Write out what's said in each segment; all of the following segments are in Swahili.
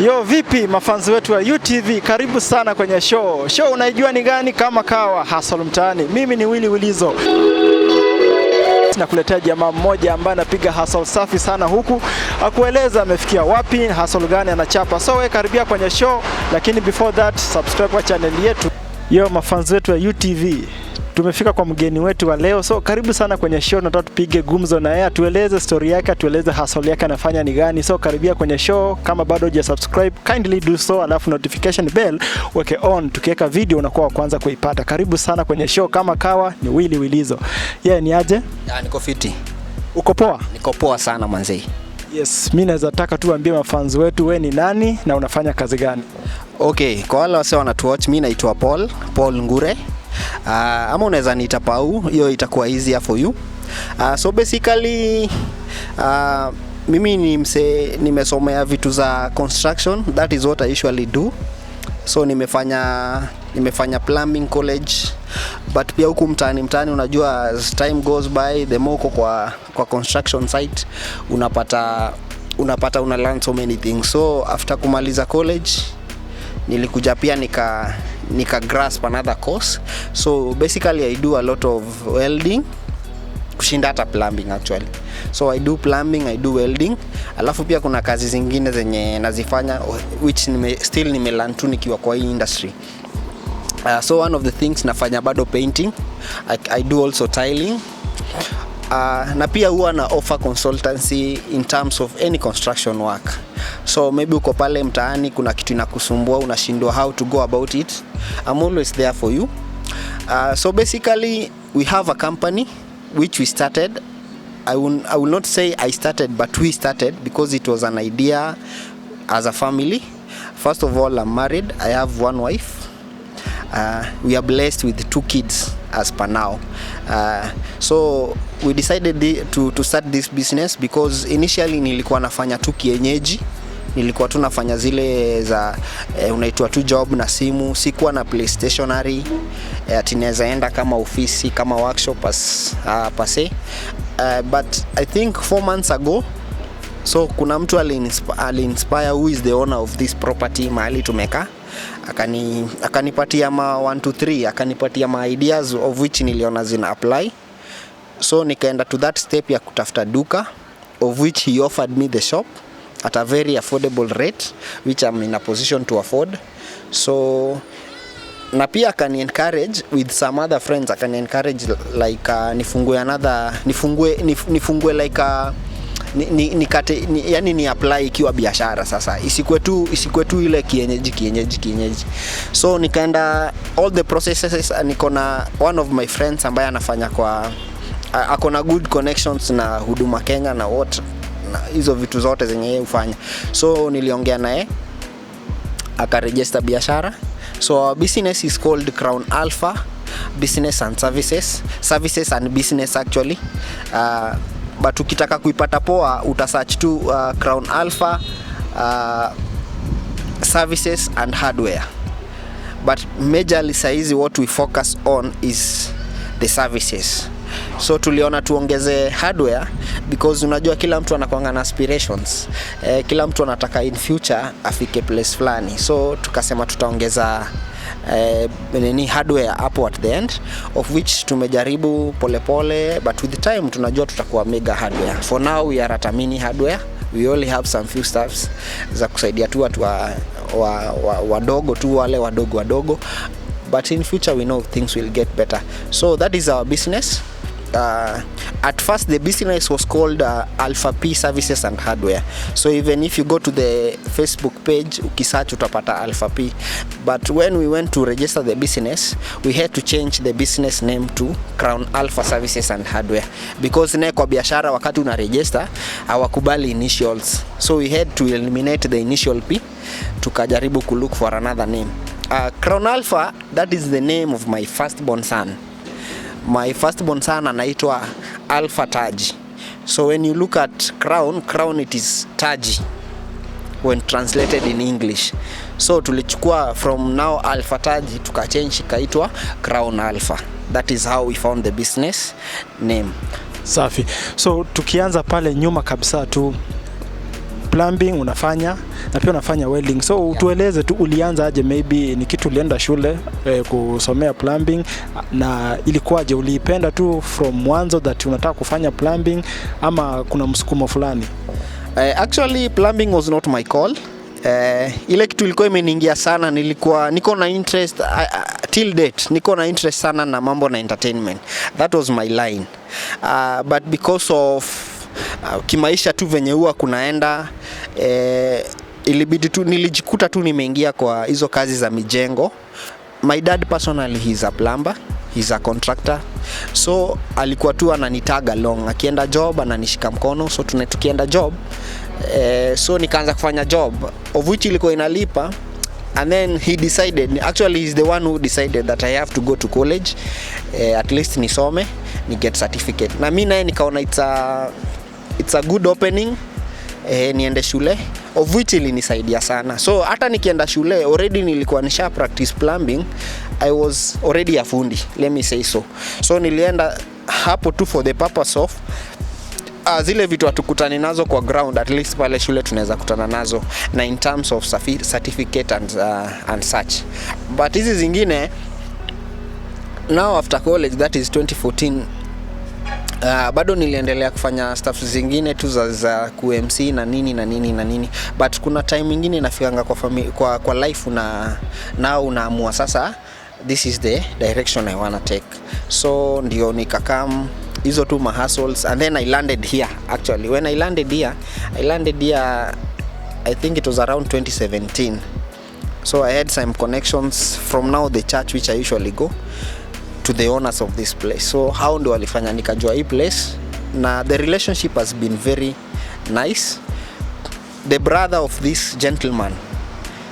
Yo, vipi mafanzi wetu wa UTV, karibu sana kwenye show. Show unaijua ni gani? Kama kawa hustle mtaani. Mimi ni Willy Willizo. Nakuletea jamaa mmoja ambaye anapiga hustle safi sana huku, akueleza amefikia wapi, hustle gani anachapa. So wewe karibia kwenye show, lakini before that subscribe kwa channel yetu. Yo mafanzi wetu wa UTV, tumefika kwa mgeni wetu wa leo. So karibu sana kwenye show, nataka tupige gumzo na yeye, atueleze story yake, atueleze hustle yake anafanya ni gani. So karibia kwenye show. Kama bado hujasubscribe, kindly do so, alafu notification bell weke on, tukiweka video unakuwa wa kwanza kuipata. Karibu sana kwenye show. Kama kawa ni Willy Willizo. Ni aje? Niko fiti. Uko poa? Niko poa sana manzei. Yes, mimi naweza taka tu ambie mafans wetu wewe ni nani na unafanya kazi gani? Okay, kwa wale wasio wanatuwatch, mimi naitwa Paul Ngure. Ama unaweza niita Pau, hiyo itakuwa easier for you. So basically mimi nimesomea vitu za construction. That is what I usually do. So nimefanya plumbing college, but pia huku mtaani unajua as time goes by, the more kwa construction site unapata una learn so many things. So after kumaliza college nilikuja pia nika grasp another course. So basically I do a lot of welding kushinda hata plumbing actually. So I do plumbing, I do welding. Alafu pia kuna kazi zingine zenye nazifanya which nime learn tu nikiwa kwa hii industry. So one of the things nafanya bado painting. I do also tiling. Na pia huwa na offer consultancy in terms of any construction work. So maybe uko pale mtaani kuna kitu inakusumbua, unashindwa how to go about it, I'm always there for you. So basically we have a company which we started. I will not say I started, but we started because it was an idea as a family. First of all, I'm married. I have one wife. We are blessed with 2 kids as per now. So we decided to start this business because initially nilikuwa nafanya tu kienyeji. Nilikuwa tu nafanya zile za unaitwa tu job na simu, sikuwa na PlayStationary ati naweza enda kama ofisi kama workshop pase. But I think 4 months ago, so kuna mtu ali-inspire who is the owner of this property mahali tumeka, akanipatia ma 1 to 3, akanipatia ma ideas of which niliona zina apply. So nikaenda to that step ya kutafuta duka, of which he offered me the shop at a very affordable rate which I'm in a position to afford. So na pia akani encourage with some other friends, akani encourage like nifungue like yani ni apply ikiwa biashara sasa, isikwe tu ile kienyeji. So nikaenda all the processes. Niko na one of my friends ambaye anafanya kwa akona good connections na Huduma Kenya na what na hizo vitu zote zenye yeye hufanya. So niliongea naye akaregister biashara. So our business is called Crown Alpha Business and Services and Business actually. But ukitaka kuipata poa utasearch tu Crown Alpha Services and Hardware. But majorly saizi what we focus on is the services. So tuliona tuongeze hardware because unajua kila mtu anakuanga na aspirations. Kila mtu anataka in future afike place fulani. So tukasema tutaongeza hardware hapo at the end, of which tumejaribu polepole, but with the time tunajua tutakuwa mega hardware. For now we are at a mini hardware. We only have some few staffs za kusaidia tu watu wadogo tu, wale wadogo. But in future we know things will get better. So that is our business. At first the business was called Alpha P Services and Hardware. So even if you go to the Facebook page ukisearch utapata Alpha P. But when we went to register the business, we had to change the business name to Crown Alpha Services and Hardware because kwa biashara wakati una register hawakubali initials. So we had to eliminate the initial P, tukajaribu ku look for another name. Crown Alpha, that is the name of my firstborn son. My firstborn son anaitwa Alpha Taji. So when you look at crown it is Taji when translated in English. So tulichukua from now Alpha Taji tukachange kaitwa Crown Alpha. That is how we found the business name. Safi. So tukianza pale nyuma kabisa tu, plumbing unafanya na pia unafanya welding. So tueleze tu ulianza aje, maybe ni kitu ulienda shule kusomea plumbing na ilikuwaje, uliipenda tu from mwanzo that unataka kufanya plumbing ama kuna msukumo fulani? Actually plumbing was not my call. Ile kitu ilikuwa imeniingia sana, niko na interest till date, niko na interest sana na mambo na entertainment. That was my line. But because of kimaisha tu venye huwa kunaenda, ilibidi tu nilijikuta tu nimeingia kwa hizo kazi za mijengo. My dad personally, he's a plumber, he's a contractor. So alikuwa tu ananitag along, akienda job ananishika mkono, so tukienda job so nikaanza kufanya job of which ilikuwa inalipa. And then he decided, actually he's the one who decided that I have to go to college, at least nisome, ni get certificate. Na mimi naye nikaona it's a good opening, niende shule, of which ilinisaidia sana. So hata nikienda shule already nilikuwa nisha practice plumbing. I was already a fundi, let me say so. So nilienda hapo tu for the purpose of zile vitu hatukutani nazo kwa ground, at least pale shule tunaweza kutana nazo na in terms of certificate and such. But hizi zingine now after college, that is 2014, bado niliendelea kufanya stuff zingine tu za QMC na nini. But kuna time nyingine inafikanga kwa life na unaamua sasa, this is the direction I wanna take. So ndio nikakam hizo tu hustles, and then I landed here. Actually when I landed here I think it was around 2017. So I had some connections from now the church which I usually go to the owners of this place. So how ndo walifanya nikajua hii place, na the relationship has been very nice. The brother of this gentleman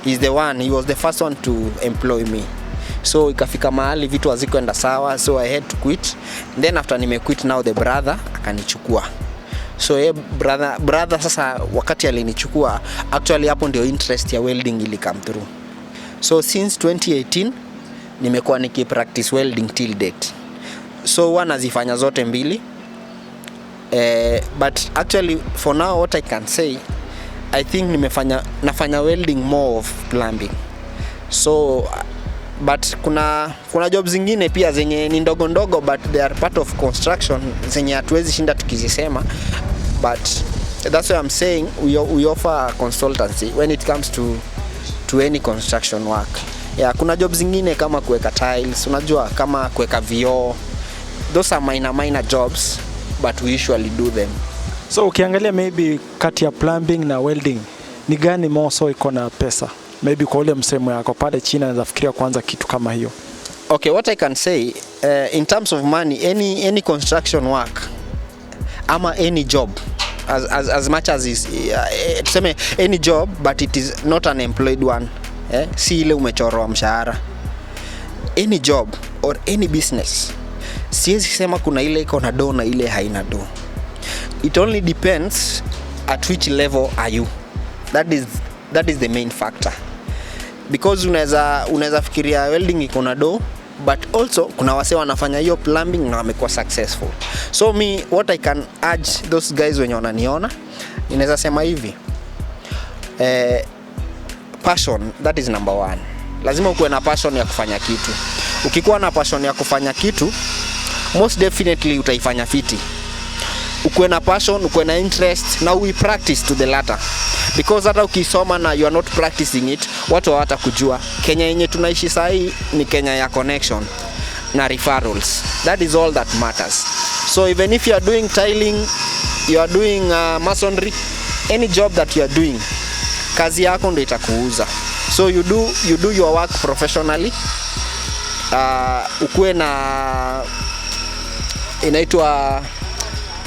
is the one, he was the first one to employ me. So ikafika mahali vitu hazikuenda sawa, so I had to quit. Then after nimequit, now the brother akanichukua. So brother sasa wakati alinichukua, actually hapo ndio interest ya welding ili come through. So since 2018 nimekuwa nikipractice welding till date. So huwa nazifanya zote mbili. But actually for now what I can say, I think nafanya welding more of plumbing. So but kuna jobs zingine pia zenye ni ndogo but they are part of construction zenye hatuwezi shinda tukizisema, but that's why I'm saying we offer consultancy when it comes to any construction work. Yeah, kuna jobs zingine kama kuweka tiles, unajua kama kuweka vioo. Those are minor jobs but we usually do them. So ukiangalia maybe kati ya plumbing na welding, ni gani more so iko na pesa? Maybe kwa ule msemo yako pale China naweza fikiria kwanza kitu kama hiyo. Okay, what I can say in terms of money, any construction work ama any job, as much as is tuseme any job but it is not an employed one, si ile umechorwa mshahara. Any job or any business, siwezi sema kuna ile iko na do na ile haina do. It only depends at which level are you. That is the main factor. Because unaweza fikiria welding iko na do, but also kuna wase wanafanya hiyo plumbing na wamekuwa successful. So me, what I can urge those guys wenye wananiona, inaweza sema hivi, passion, that is number one. Lazima ukuwe na passion ya kufanya kitu. Ukikuwa na passion ya kufanya kitu, most definitely utaifanya fiti. Ukuwe na passion, ukuwe na interest, na we practice to the latter. Because hata ukisoma na you are not practicing it, watu hawata kujua. Kenya yenye tunaishi sahi ni Kenya ya connection na referrals. That is all that matters. So even if you are doing tiling, you are doing masonry, any job that you are doing, kazi yako ndio itakuuza. So you do your work professionally. Ukuwe na inaitwa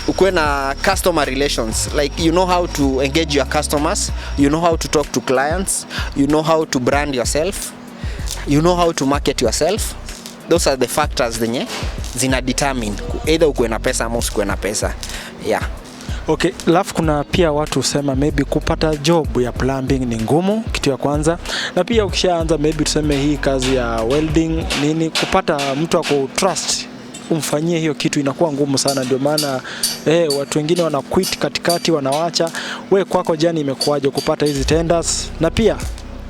ukuwe na customer relations, like you know how to engage your customers, you know how to talk to clients, you know how to brand yourself, you know how to market yourself. Those are the factors zenye zina determine either ukuwe na pesa ama usikuwe na pesa. Yeah. Okay, alafu kuna pia watu usema maybe kupata job ya plumbing ni ngumu, kitu ya kwanza. Na pia ukishaanza maybe tuseme hii kazi ya welding nini, kupata mtu ako trust umfanyie hiyo kitu inakuwa ngumu sana. Ndio maana watu wengine wana quit katikati, wanawacha. Wewe kwako jani imekuwaje kupata hizi tenders, na pia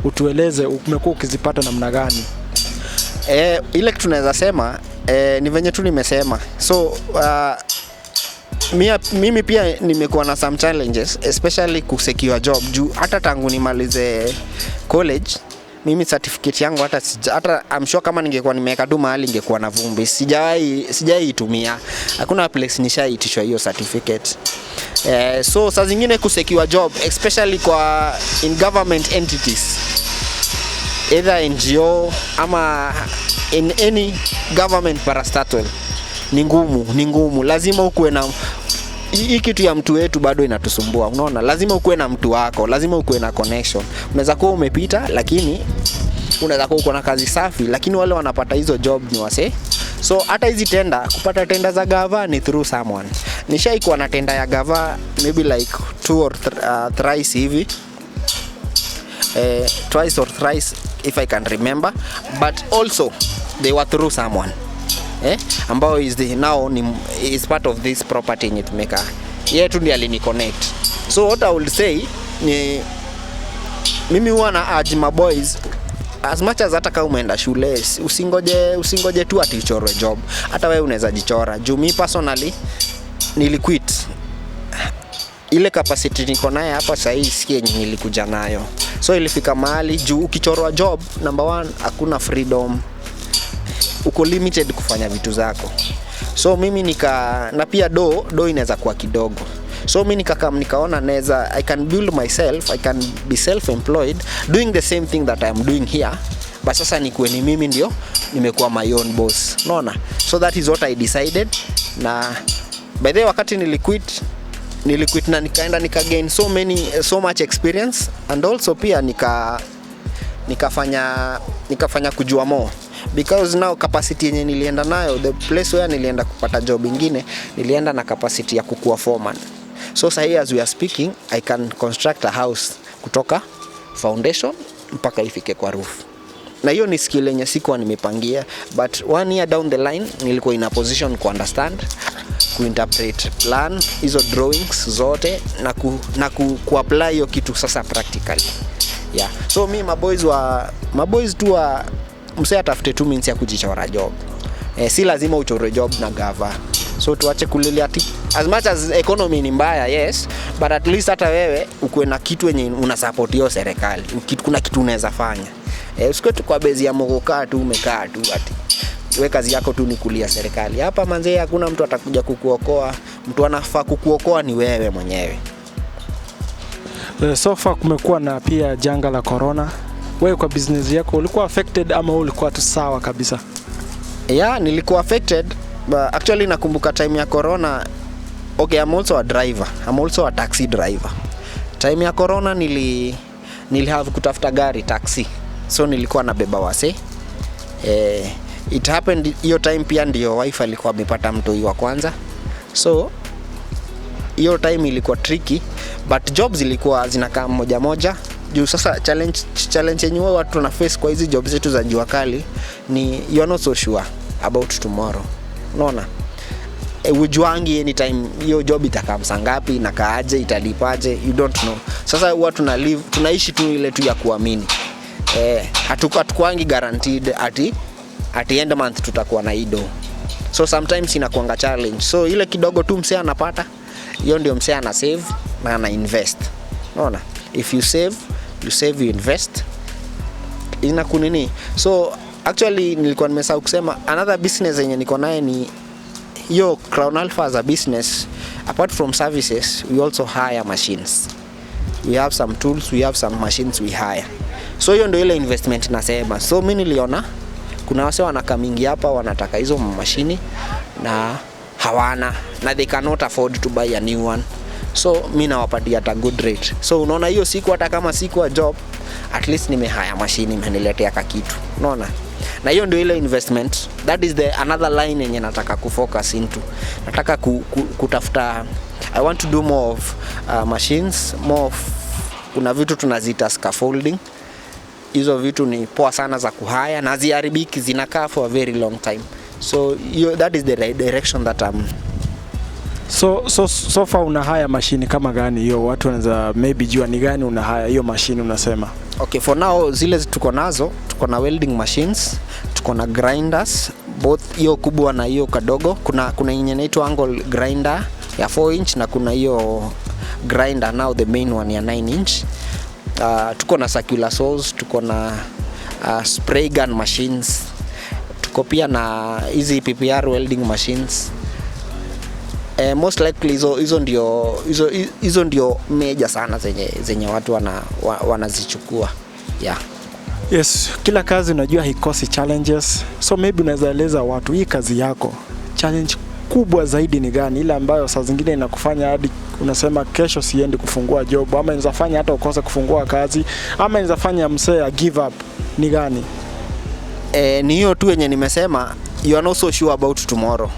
utueleze umekuwa ukizipata namna gani? Ile kitu naweza sema ni venye tu nimesema. So mimi pia nimekuwa na some challenges, especially kusecure job. Juu hata tangu nimalize college, mimi certificate yangu hata I'm sure kama ningekuwa nimeweka tu mahali ingekuwa na vumbi. Sijai itumia. Hakuna place nishaitishwa hiyo certificate. So saa zingine kusecure job, especially in government entities, either NGO ama in any government parastatal, ni ngumu. Lazima ukuwe na hii kitu ya mtu wetu bado inatusumbua, unaona? Lazima ukuwe na mtu wako, lazima ukuwe na connection. Unaweza kuwa umepita, lakini unaweza kuwa uko na kazi safi, lakini wale wanapata hizo job ni wase. So hata hizi kupata tenda za gava ni through someone. Nishaikuwa na tenda ya gava maybe like 2 or thrice hivi. Twice or thrice if I can remember, but also they were through someone ambao is part of this property yenye tumeka. Yeye tu ndiye aliniconnect. So what I would say ni mimi huwa na urge my boys, as much as hata kama umeenda shule, usingoje tu ati uchorwe job. Hata wewe unaweza jichora. Juu mimi personally niliquit. Ile capacity niko nayo hapa sasa hii sikie nilikuja nayo. So ilifika mahali juu ukichorwa job, number 1 hakuna freedom. Uko limited kufanya vitu zako. So mimi na pia do inaweza kuwa kidogo. So mimi nikaona I can build myself, I can be self-employed doing the same thing that I am doing here. But sasa nikuwe ni mimi ndio nimekuwa my own boss. Unaona? So that is what I decided. Na by the way, wakati niliquit na nikaenda gain so much experience, and also pia nikafanya kujua more, because now capacity yenye nilienda nayo, the place where nilienda kupata job ingine, nilienda na capacity ya kukua foreman. So sahi as we are speaking, I can construct a house kutoka foundation mpaka ifike kwa roof. Na hiyo ni skill yenye sikuwa nimepangia, but 1 year down the line nilikuwa in a position ku understand, kuinterpret plan hizo drawings zote na kuapply hiyo kitu sasa practically. Yeah. So me maboys tu msee atafute 2 means ya kujichora job. Si lazima uchore job na gava. So tuache kulilia as much as economy ni mbaya, yes, but at least hata wewe ukuwe na kitu yenye una support hiyo serikali. Kuna kitu unaweza fanya. Usikwe tu kwa bezi ya mogoka tu umekaa tu ati wewe kazi yako tu ni kulia serikali. Hapa manzee hakuna mtu atakuja kukuokoa. Mtu anafaa kukuokoa ni wewe mwenyewe. So far kumekuwa na pia janga la corona. Wewe kwa business yako ulikuwa affected ama ulikuwa tu sawa kabisa? Yeah, nilikuwa affected. But actually nakumbuka time ya corona, okay, I'm also a driver. I'm also a taxi driver. Time ya corona have kutafuta gari taxi. So nilikuwa nabeba wase. It happened hiyo time pia ndio wife alikuwa amepata mtoi wa kwanza. So hiyo time ilikuwa tricky, but jobs zilikuwa zinakaa moja. Juu sasa challenge yenyewe watu na face kwa hizi jobs zetu za jua kali ni you are not so sure about tomorrow. Unaona? Ujuangi anytime hiyo job itakaa ngapi na kaaje, italipaje, you don't know. Sasa huwa tunaishi tu ile tu ya kuamini. Hatukuangi guaranteed at the end of month tutakuwa na ido. So sometimes inakuanga challenge. So ile kidogo tu msee anapata, hiyo ndio msee ana save na ana invest. Unaona? If you save, you invest. Inakunini. So actually nilikuwa nimesahau kusema another business yenye niko naye ni hiyo Crown Alpha as a business. Apart from services, we also hire machines. We have some tools, we have some machines we hire. So hiyo ndio ile investment nasema. So mimi niliona kuna wase wanakamingi hapa wanataka hizo mashini na hawana, na they cannot afford to buy a new one. So mimi nawapatia at a good rate. So unaona hiyo siku hata kama siku a job, at least nimehaya mashini imeniletea kitu. Unaona? Na hiyo ndio ile investment. That is the another line yenye nataka kufocus into. Nataka kutafuta, I want to do more of machines, more of, kuna vitu tunaziita scaffolding. Hizo vitu ni poa sana za kuhaya na ziharibiki, zinakaa for a very long time. So that is the right direction that I'm. So far una haya mashini kama gani hiyo? Watu wanaweza maybe jua ni gani una haya hiyo mashini unasema? Okay, for now zile tuko nazo, tuko na welding machines, tuko na grinders, both hiyo kubwa na hiyo kadogo. Kuna yenye inaitwa angle grinder ya 4 inch na kuna hiyo grinder now the main one ya 9 inch. Tuko na circular saws, tuko na spray gun machines, tuko pia na hizi PPR welding machines. Most likely hizo ndio major sana zenye watu wanazichukua. Yeah. Yes, kila kazi unajua haikosi challenges. So maybe unaweza eleza watu hii kazi yako, challenge kubwa zaidi ni gani? Ile ambayo saa zingine inakufanya hadi unasema kesho siendi kufungua job, ama inawezafanya hata ukose kufungua kazi, ama inawezafanya msee give up, ni gani? Ni hiyo tu yenye nimesema, you are not so sure about tomorrow.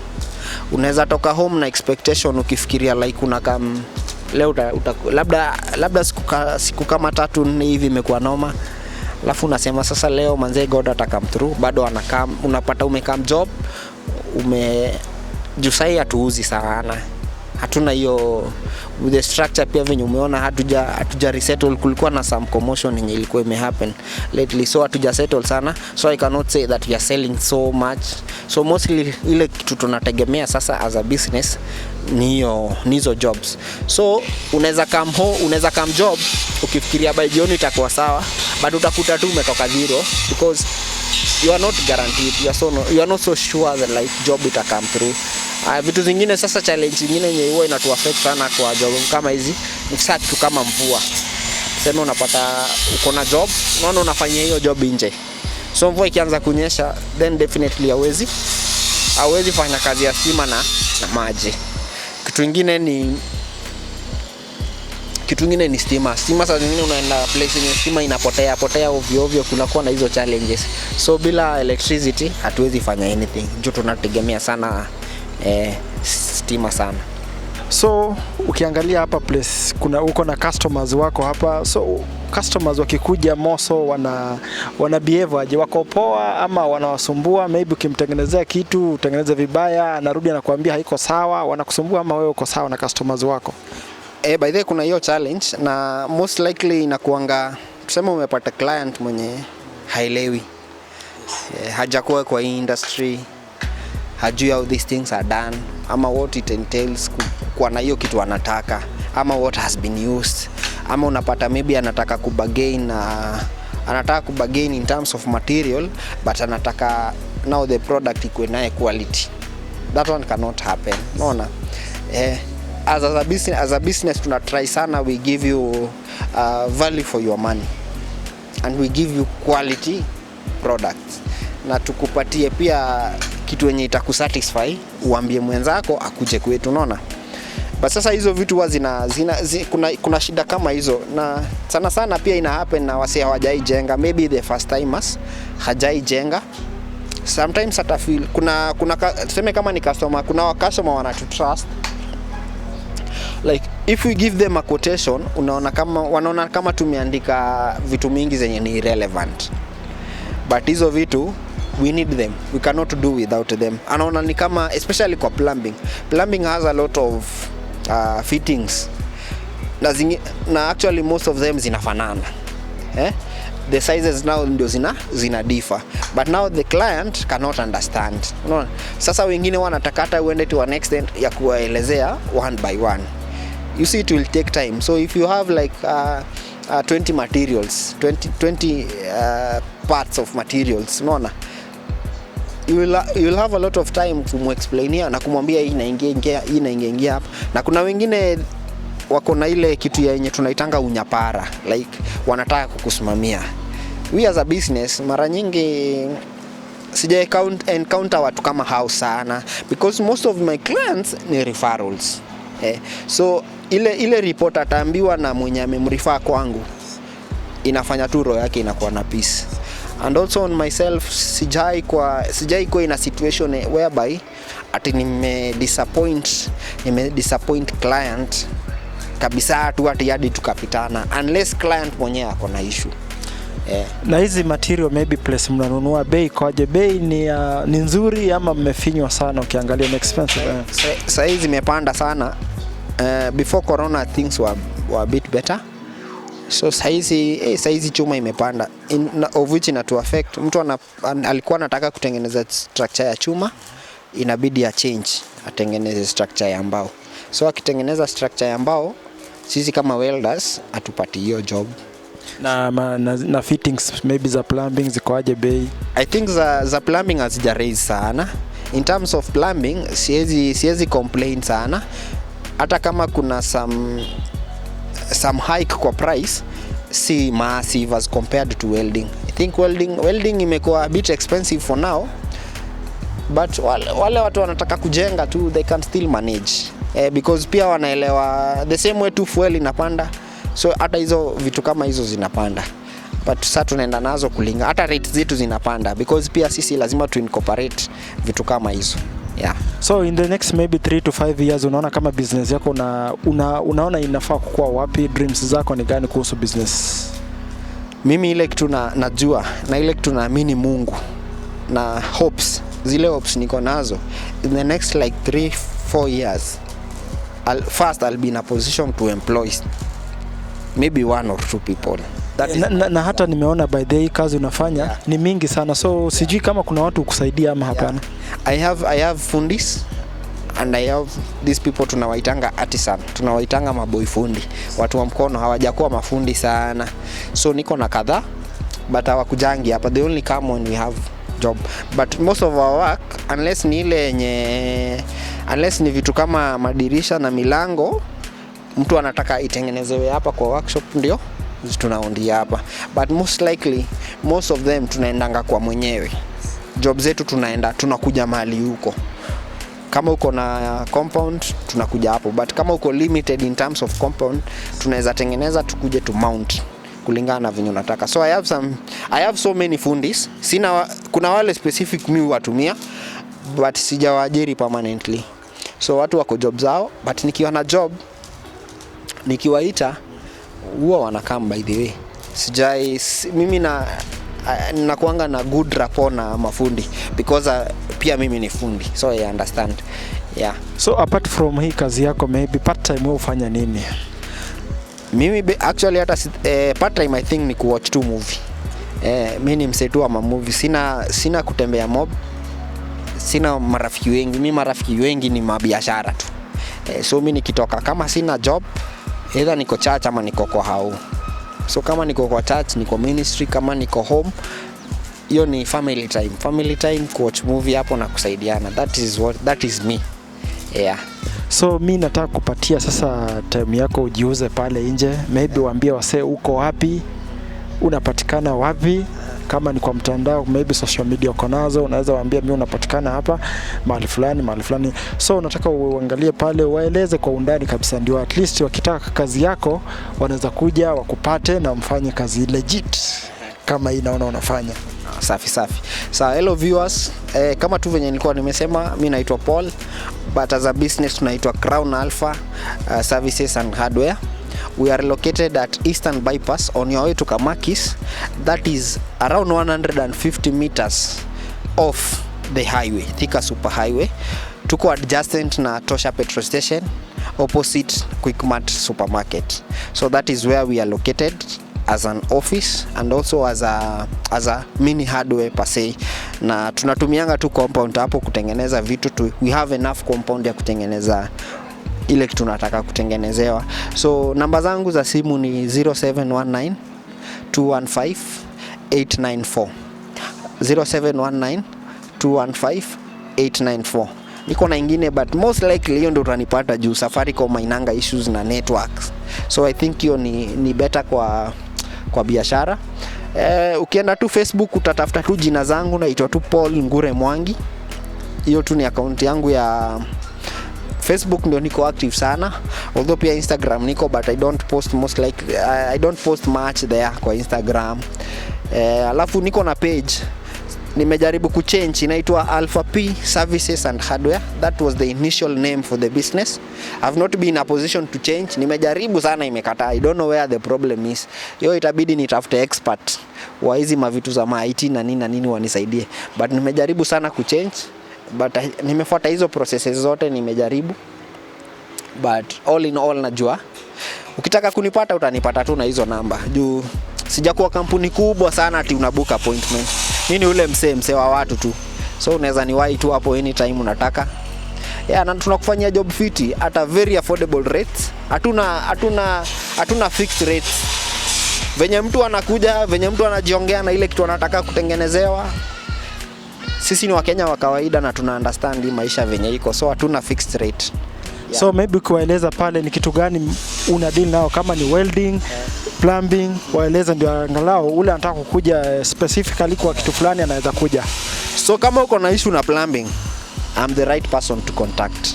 Unaweza toka home na expectation ukifikiria like unakam leo labda siku kama 3-4 hivi imekuwa noma. Alafu unasema sasa leo manze God atakam through, bado anakam, unapata umekam job jusai hatuuzi sana. Hatuna hiyo with the structure pia venye umeona hatuja resettle. Kulikuwa na some commotion yenye ilikuwa imehappen lately, so hatuja settle sana, so I cannot say that we are selling so much. So mostly ile kitu tunategemea sasa as a business ni hizo jobs. So unaweza come job ukifikiria by jioni itakuwa sawa, but utakuta tu umetoka zero because you are not guaranteed, you are not so sure that like job ita come through. Vitu zingine sasa, challenge nyingine yenye huwa inatu affect sana kwa job kama hizi ni kitu kama mvua. Sema unapata uko na job, unaona unafanya hiyo job nje, so mvua ikianza kunyesha then definitely hawezi fanya kazi ya stima na maji. Kitu kingine ni stima. Saa zingine unaenda place yenye stima inapotea ovyo, kunakuwa na hizo challenges. So bila electricity hatuwezi fanya anything. Juu tunategemea sana stima sana. So ukiangalia hapa place uko na customers wako hapa, so customers wakikuja moso wana behave aje? Wako poa ama wanawasumbua? Maybe ukimtengenezea kitu utengeneze vibaya, anarudi anakuambia haiko sawa, wanakusumbua ama wewe uko sawa na customers wako? By the way kuna hiyo challenge, na most likely inakuanga tuseme umepata client mwenye haielewi, hajakuwa kwa industry, hajui how these things are done, ama what it entails kwa na hiyo kitu anataka, ama what has been used, ama unapata maybe anataka kubargain in terms of material, but anataka now the product ikuwe naye quality. That one cannot happen. Unaona? As a business tuna try sana, we give you value for your money and we give you quality products, na tukupatie pia kitu yenye itakusatisfy, uambie mwenzako akuje kwetu. Unaona? But sasa hizo vitu kuna shida kama hizo, na sana pia ina happen na wase hawajaijenga, maybe the first timers hajaijenga. Sometimes hata feel kuna tuseme kama ni customer, kuna customer wanatutrust, like if we give them a quotation, wanaona kama tumeandika vitu mingi zenye ni irrelevant, but hizo vitu we need them, we cannot do without them. Anaona ni kama especially kwa plumbing has a lot of fittings, na actually most of them zinafanana, the sizes now ndio zina differ, but now the client cannot understand. Unaona? Sasa wengine wanatakata uende to an extent ya kuwaelezea one by one. You see, it will take time. So if you have like 20 materials, 20 parts of materials, unaona, you will have a lot of time kumexplainia na kumwambia hii inaingia hapa. Na kuna wengine wako na ile kitu yenye tunaitanga unyapara, like wanataka kukusimamia. We as a business mara nyingi sija encounter watu kama hao sana, because most of my clients ni referrals. So ile report ataambiwa na mwenye amemrefer kwangu, inafanya tu roho yake inakuwa na peace. And also on myself, sijai kwa in a situation whereby ati nime disappoint client kabisa tu ati hadi tukapitana, unless client mwenyewe ako na issue. Na hizi material maybe place mnanunua bei kwaje? Bei ni nzuri ama mmefinywa sana ukiangalia ni expensive? Sasa hizi zimepanda sana. Before corona things were a bit better. So saizi chuma imepanda of which ina to affect mtu alikuwa anataka kutengeneza structure ya chuma, inabidi ya change atengeneze structure ya mbao. So akitengeneza structure ya mbao, sisi kama welders atupati hiyo job. Na fittings maybe za plumbing zikoaje bei? I think za plumbing hazija raise sana. In terms of plumbing siwezi complain sana. Hata kama kuna some hike kwa price, si massive as compared to welding. I think welding imekuwa a bit expensive for now, but wale watu wanataka kujenga tu, they can still manage, because pia wanaelewa the same way tu fuel inapanda, so hata hizo vitu kama hizo zinapanda, but sasa tunaenda nazo kulinga, hata rate zetu zinapanda because pia sisi lazima tu incorporate vitu kama hizo. Yeah. So in the next maybe 3 to 5 years unaona kama business yako unaona inafaa kukua wapi? Dreams zako ni gani kuhusu business? Mimi ile kitu najua na ile kitu naamini Mungu na zile hopes niko nazo, in the next like 3-4 years I'll be in a position to employ maybe 1 or 2 people. Na hata nimeona by the way kazi unafanya ni mingi sana, so sijui kama kuna watu kusaidia ama hapana. I have fundis and I have these people tunawaitanga artisan, tunawaitanga maboy fundi, watu wa mkono, hawajakuwa mafundi sana, so niko na kadhaa but hawakujangi hapa, they only come when we have job, but most of our work unless ni vitu kama madirisha na milango mtu anataka itengenezewe hapa kwa workshop, ndio tunaondia hapa, but most likely most of them tunaendanga kwa mwenyewe. Job zetu tunakuja mahali huko, kama uko na compound tunakuja hapo, but kama uko limited in terms of compound tunaweza tengeneza tukuje to mount kulingana na vinyo nataka. So I have so many fundis. Kuna wale specific mimi watumia but sijawaajiri permanently, so watu wako job zao, but nikiwa na job nikiwaita huwa wanakam. By the way mimi nakuanga na good rapport na mafundi because pia mimi ni fundi, so I understand. Yeah. So apart from hii kazi yako maybe part time wewe ufanya nini? Mimi actually hata part time I think ni kuwatch tu movie. Mimi ni msetu wa movie, sina kutembea mob, sina marafiki wengi. Mimi marafiki wengi ni mabiashara tu. So mimi nikitoka kama sina job, either niko church ama niko kwa hao. So kama niko kwa church, niko ministry, kama niko home, hiyo ni family time kuwatch movie hapo na kusaidiana. That is me. Yeah. So mimi nataka kupatia sasa time yako ujiuze pale nje, maybe waambie wasee uko wapi, unapatikana wapi, kama ni kwa mtandao maybe social media uko nazo, unaweza waambia mimi unapatikana hapa mahali fulani. So nataka uangalie pale, waeleze kwa undani kabisa, ndio at least wakitaka kazi yako wanaweza kuja wakupate na mfanye kazi legit kama hii naona unafanya. Safi. So hello viewers, kama tu venye nilikuwa nimesema, mimi naitwa Paul, but as a business tunaitwa Crown Alpha Services and Hardware. We are located at Eastern Bypass on your way to Kamakis. That is around 150 meters off the highway, Thika Super Highway. Tuko adjacent na Tosha Petrol Station, opposite Quickmart Supermarket. So that is where we are located as an office and also as a mini hardware per se. Na tunatumianga tu compound hapo kutengeneza vitu tu. We have enough compound ya kutengeneza ile kitu tunataka kutengenezewa. So namba zangu za simu ni 0719 215 894. 0719 215 894. Niko na ingine but most likely hiyo ndio utanipata juu Safaricom inanga issues na networks. So I think hiyo ni better kwa biashara. Ukienda tu Facebook utatafuta tu jina zangu, naitwa tu Paul Ngure Mwangi. Hiyo tu ni account yangu ya Facebook, ndio niko active sana. Although pia Instagram niko, but I don't post I don't post much there kwa Instagram. Alafu niko na page nimejaribu kuchange, inaitwa Alpha P Services and Hardware. That was the initial name for the business. I've not been in a position to change. Nimejaribu sana, imekataa. I don't know where the problem is. Yo itabidi nitafute expert wa hizi mavitu za IT na nini wanisaidie. But nimejaribu sana kuchange, but nimefuata hizo processes zote nimejaribu. But all in all najua ukitaka kunipata utanipata tu na hizo namba. Juu sijakuwa kampuni kubwa sana ati unabook appointment. Nini ule msee wa watu tu. So unaweza niwahi tu hapo anytime unataka. Na tunakufanyia job fiti at a very affordable rates. Hatuna fixed rates. Venye mtu anakuja, venye mtu anajiongea na ile kitu anataka kutengenezewa. Sisi ni Wakenya wa kawaida na tuna understand maisha venye iko. So hatuna fixed rate. So maybe kuwaeleza pale ni kitu gani una deal nao, kama ni welding, plumbing, waeleza ndio angalau ule anataka kukuja specifically kwa kitu fulani anaweza kuja. So kama uko na issue na plumbing, I'm the right person to contact.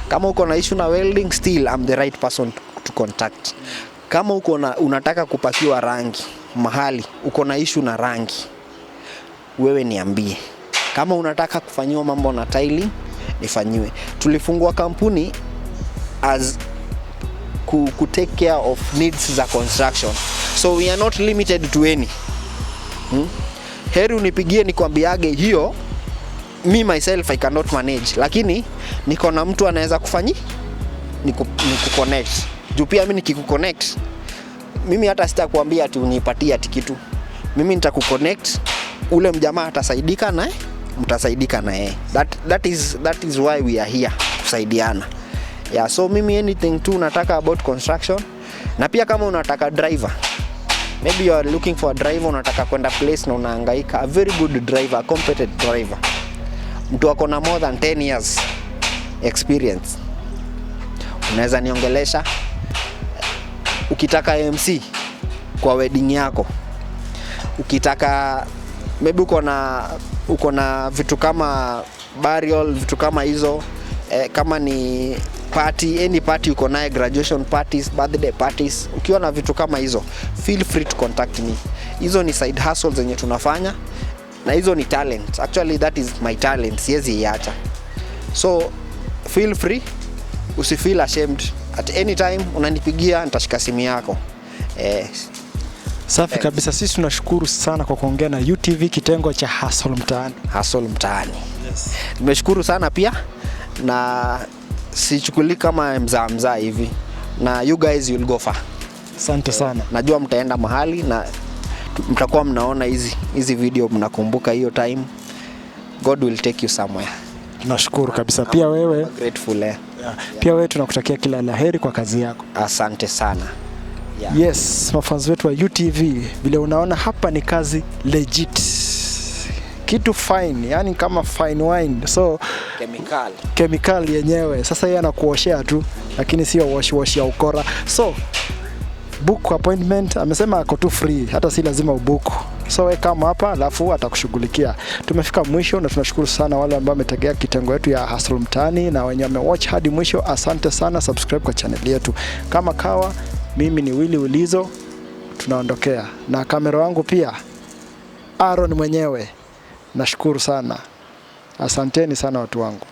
Kama uko na issue na welding, still I'm the right person to contact. Kama unataka kupakiwa rangi mahali, uko na issue na rangi, wewe niambie. Kama unataka kufanyiwa mambo na tiling, nifanyiwe. Tulifungua kampuni as ku take care of needs za construction. So we are not limited to any. Heri unipigie nikwambiage hiyo me myself I cannot manage, lakini niko na mtu anaweza kufanyi connect. Juu pia mimi nikikuconnect, mimi hata sitakwambia ati unipatie ati kitu. Mimi nitakuconnect, ule mjamaa atasaidika naye, mtasaidika naye. That is why we are here, kusaidiana. So mimi anything tu unataka about construction, na pia kama unataka driver, maybe you are looking for a driver, unataka kwenda place na unahangaika, a very good driver, a competent driver, mtu ako na more than 10 years experience, unaweza niongelesha. Ukitaka MC kwa wedding yako, ukitaka maybe uko na vitu kama burial, vitu kama hizo, kama ni party, any party uko naye, graduation parties, birthday parties, ukiwa na vitu kama hizo, feel free to contact me. Hizo ni side hustles zenye tunafanya, na hizo ni talent. Actually that is my talent, siwezi iacha. So feel free, usifeel ashamed. At any time unanipigia, nitashika simu yako. Safi kabisa. Sisi tunashukuru sana kwa kuongea na UTV kitengo cha Hustle Mtaani. Hustle Mtaani. Yes. Nimeshukuru sana pia, na sichukuli kama mzaa hivi, na you guys will go far. Asante sana. Najua mtaenda mahali na mtakuwa mnaona hizi video, mnakumbuka hiyo time. God will take you somewhere. Tunashukuru kabisa. Pia wewe grateful. Pia wewe tunakutakia kila laheri kwa kazi yako. Asante sana. Yes, mafans wetu wa UTV, vile unaona hapa ni kazi kitu fine, yani kama fine wine. So chemical yenyewe. Sasa yeye anakuoshea tu, lakini sio wash ya ukora. So book appointment, amesema ako tu free, hata si lazima ubook. So wewe kama hapa, alafu atakushughulikia. Tumefika mwisho na tunashukuru sana wale ambao wametegea kitengo yetu ya Hustle Mtaani, na wenye wamewatch hadi mwisho, asante sana. Subscribe kwa channel yetu. Kama kawa, mimi ni Willy Ulizo, tunaondokea. Na kamera wangu pia Aaron mwenyewe. Nashukuru sana. Asanteni sana watu wangu.